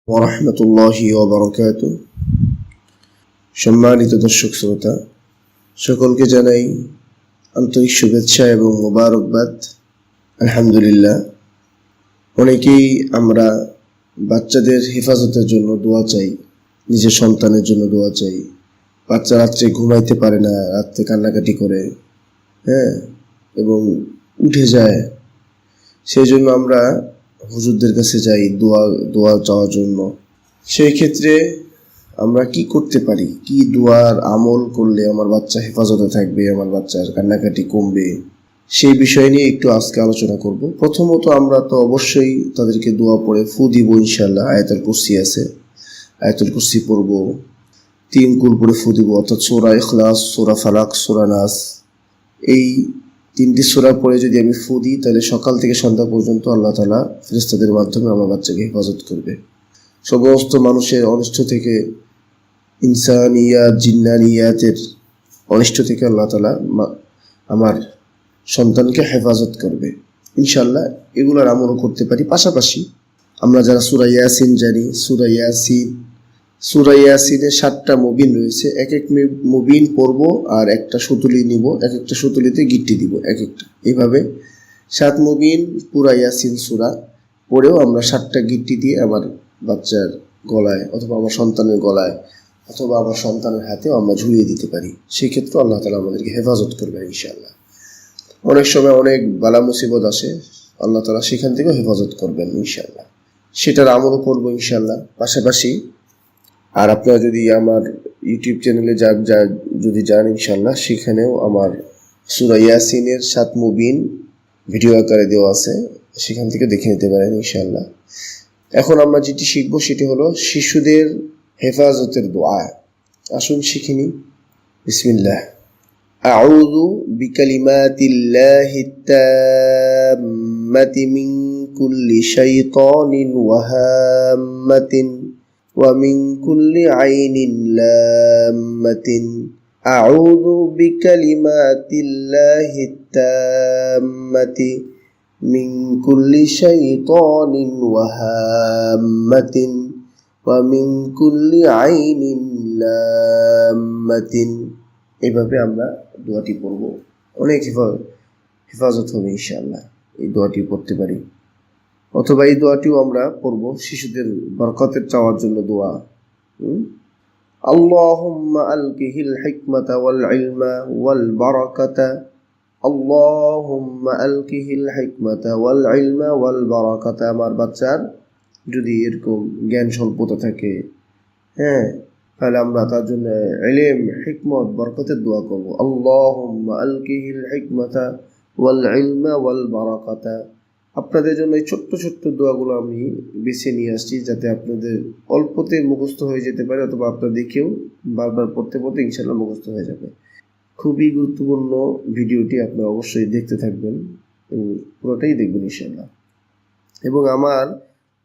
ওয়ারাহমাতুল্লাহি ওয়া বারাকাতুহু। সম্মানিত দর্শক শ্রোতা, সকলকে জানাই আন্তরিক শুভেচ্ছা এবং মোবারকবাদ। আলহামদুলিল্লাহ, অনেকেই আমরা বাচ্চাদের হেফাজতের জন্য দোয়া চাই, নিজের সন্তানের জন্য দোয়া চাই। বাচ্চা রাত্রে ঘুমাইতে পারে না, রাত্রে কান্নাকাটি করে, এবং উঠে যায়। সেই জন্য আমরা হুজুরদের কাছে যাই দোয়া চাওয়ার জন্য। সেই ক্ষেত্রে আমরা কি করতে পারি, কি দোয়ার আমল করলে আমার বাচ্চা হেফাজতে থাকবে, আমার বাচ্চার কান্নাকাটি কমবে, সেই বিষয় নিয়ে একটু আজকে আলোচনা করব। প্রথমত আমরা তো অবশ্যই তাদেরকে দোয়া পড়ে ফু দিব ইনশাল্লাহ। আয়াতুল কুরসি আছে, আয়াতুল কুরসি পড়ব, 3 কুল পড়ে ফু দিব, অর্থাৎ সূরা ইখলাস, সূরা ফালাক, সূরা নাস, এই 3টি সূরা পড়ে যদি আমি ফু দিই তাহলে সকাল থেকে সন্ধ্যা পর্যন্ত আল্লাহ তাআলা ফেরেশতাদের মাধ্যমে আমার বাচ্চাকে হেফাজত করবে সমস্ত মানুষের অনিষ্ট থেকে, ইনসানিয়াত জিন্নানিয়াতের অনিষ্ট থেকে আল্লাহ তাআলা আমার সন্তানকে হেফাজত করবে ইনশাআল্লাহ। এগুলোর আমলও করতে পারি। পাশাপাশি আমরা যারা সূরা ইয়াসিন জানি, সূরা ইয়াসিনের 7টা মুবিন রয়েছে। এক মুবিন পড়ব আর একটা সুতুলি নিব, এক একটা সুতুলিতে গিট্টি দিব এক একটা। এইভাবে 7 মুবিন পুরা ইয়াসিন সূরা পড়েও আমরা 7টা গিট্টি দিয়ে আমার বাচ্চার গলায় অথবা আমার সন্তানের গলায় অথবা আমার সন্তানের হাতেও আমরা ঝুলিয়ে দিতে পারি। সেই ক্ষেত্রে আল্লাহ তাআলা আমাদেরকে হেফাজত করবেন ইনশাআল্লাহ। অনেক সময় অনেক বালা মুসিবত আসে, আল্লাহ তাআলা সেখান থেকেও হেফাজত করবেন ইনশাআল্লাহ। সেটার আমলও করবো ইনশাআল্লাহ। পাশাপাশি আর আপনারা যদি আমার ইউটিউব চ্যানেলে যদি যান ইনশাআল্লাহ, সেখানেও আমার সূরা ইয়াসিনের 7 মুবিন ভিডিও আকারে দেওয়া আছে, সেখান থেকে দেখে নিতে পারেন ইনশাআল্লাহ। এখন আমরা যেটি শিখবো সেটি হলো শিশুদের হেফাজতের দোয়া। আসুন শিখিনি। বিসমিল্লাহ। আউযু বিকালিমাতিল্লাহিত তাম্মাতি মিন কুল্লি শাইতানিন ওয়া হাম্মাতিন ওয়া মিন কুল্লি আইনিন লাম্মাতিন। আউযু বিকালিমাতিল্লাহিত তাম্মাতি মিন কুল্লি শাইতানিন ওয়া হাম্মাতিন ওয়া মিন কুল্লি আইনিন লাম্মাতিন। এইভাবে আমরা দোয়াটি পড়ব, অনেক হেফাজত হবে ইনশাআল্লাহ। এই দোয়াটি পড়তে পারি, অথবা এই দোয়াটিও আমরা পড়ব শিশুদের বরকতের চাওয়ার জন্য দোয়া। আল্লাহুম্মা আলকিহিল হিকমাতা ওয়াল ইলমা ওয়াল বারাকাতা। আল্লাহুম্মা আলকিহিল হিকমাতা ওয়াল ইলমা ওয়াল বারাকাতা। আমার বাচ্চার যদি এরকম জ্ঞান স্বল্পতা থাকে, তাহলে আমরা তার জন্য ইলম, হিকমত, বরকতের দোয়া করব। আল্লাহুম্মা আলকিহিল হিকমাতা ওয়াল ইলমা ওয়াল বারাকাতা। আপনাদের জন্য এই ছোট্ট ছোট্ট দোয়াগুলো আমি বেছে নিয়ে আসছি, যাতে আপনাদের অল্পতে মুখস্থ হয়ে যেতে পারে, অথবা আপনারা দেখেও বারবার পড়তে পড়তে ইনশাআল্লাহ মুখস্থ হয়ে যাবে। খুবই গুরুত্বপূর্ণ ভিডিওটি, আপনারা অবশ্যই দেখতে থাকবেন এবং পুরোটাই দেখবেন ইনশাআল্লাহ। এবং আমার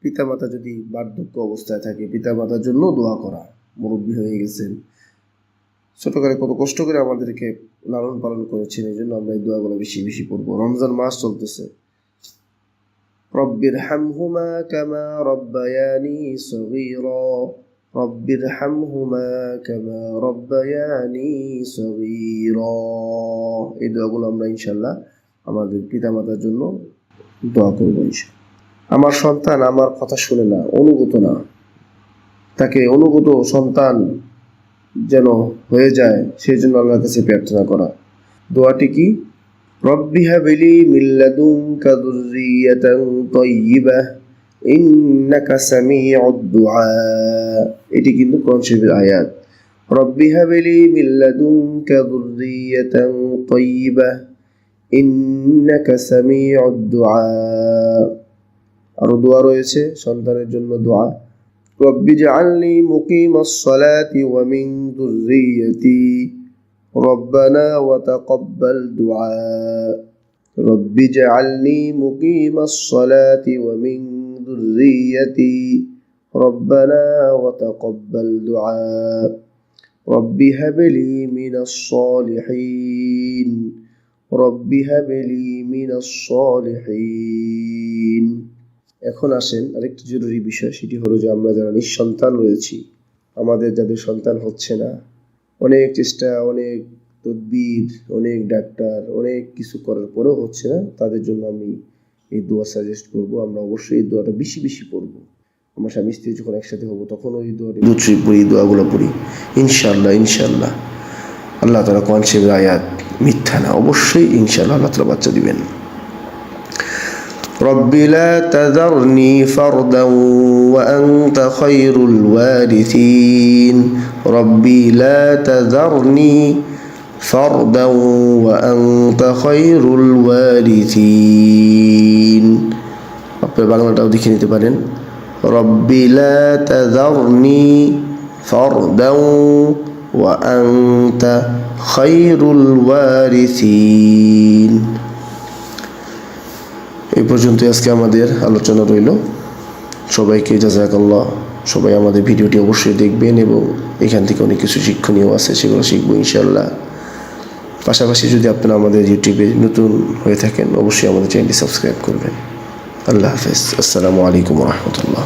পিতামাতা যদি বার্ধক্য অবস্থায় থাকে, পিতামাতার জন্য দোয়া করা। মুরব্বী হয়ে গেছেন, ছোটকালে কত কষ্ট করে আমাদেরকে লালন পালন করেছেন, এই জন্য আমরা এই দোয়াগুলো বেশি বেশি পড়বো। রমজান মাস চলতেছে। রব্বিরহামহুমা কামা রব্বায়ানি সগীরা। রব্বিরহামহুমা কামা রব্বায়ানি সগীরা। এই দোয়াগুলো আমরা ইনশাআল্লাহ আমাদের পিতামাতার জন্য দোয়া করবো ইনশাআল্লাহ। আমার সন্তান আমার কথা শুনে না, অনুগত না, তাকে অনুগত সন্তান যেন হয়ে যায়, সেই জন্য আল্লাহর কাছে প্রার্থনা করা। দোয়াটি কি? রব্বি হাবলি মিন লাদুনকা যুররিয়াতান তাইয়্যিবাহ ইন্নাকা সামিউদ দুআ। এটি কিন্তু কোরআন শরীফের আয়াত। রব্বি হাবলি মিন লাদুনকা যুররিয়াতান তাইয়্যিবাহ ইন্নাকা সামিউদ দুআ। আরো দোয়া রয়েছে সন্তানের জন্য দোয়া। রব্বি জাআলনি মুকিমাস সালাতি ওয়া মিন যুররিয়্যাতি রব্বানা ওয়া তাকাব্বাল দুআ। রব্বি জাআলনি মুকিমাস সালাতি ওয়া মিন যুররিয়্যাতি রব্বানা ওয়া তাকাব্বাল দুআ। রব্বি হাবলি মিনাস সালিহিন। রব্বি হাবলি মিনাস সালিহিন। এখন আসেন আরেকটি জরুরি বিষয়, সেটি হলো যে আমরা যারা নিঃসন্তান রয়েছি, আমাদের যাদের সন্তান হচ্ছে না, অনেক চেষ্টা, অনেক তদবির, অনেক ডাক্তার, অনেক কিছু করার পরেও হচ্ছে না, তাদের জন্য আমি এই দোয়া সাজেস্ট করব। আমরা অবশ্যই এই দোয়াটা বেশি বেশি পড়ব। আমার স্বামী স্ত্রী যখন একসাথে হবো তখন ওই দোয়াটি পড়ি, এই দোয়াগুলো পড়ি, ইনশাআল্লাহ ইনশাআল্লাহ আল্লাহ তাআলা কোরআন শরীফের আয়াত মিথ্যা না, অবশ্যই ইনশাআল্লাহ আল্লাহ তাআলা বাচ্চা দিবেন। رب لا تذرني فردا وأنت خير الوارثين ربي لا تذرني فردا وأنت خير الوارثين আপনারা বাংলাটাও দেখে নিতে পারেন। ربي لا تذرني فردا وأنت خير الوارثين। এই পর্যন্ত আজকে আমাদের আলোচনা রইল। সবাইকে জাযাকাল্লাহ। সবাই আমাদের ভিডিওটি অবশ্যই দেখবেন এবং এখান থেকে অনেক কিছু শিক্ষণীয় আছে, সেগুলো শিখবো ইনশাআল্লাহ। পাশাপাশি যদি আপনারা আমাদের ইউটিউবে নতুন হয়ে থাকেন অবশ্যই আমাদের চ্যানেলটি সাবস্ক্রাইব করবেন। আল্লাহ হাফেজ। আসসালামু আলাইকুম ওয়া রাহমাতুল্লাহ।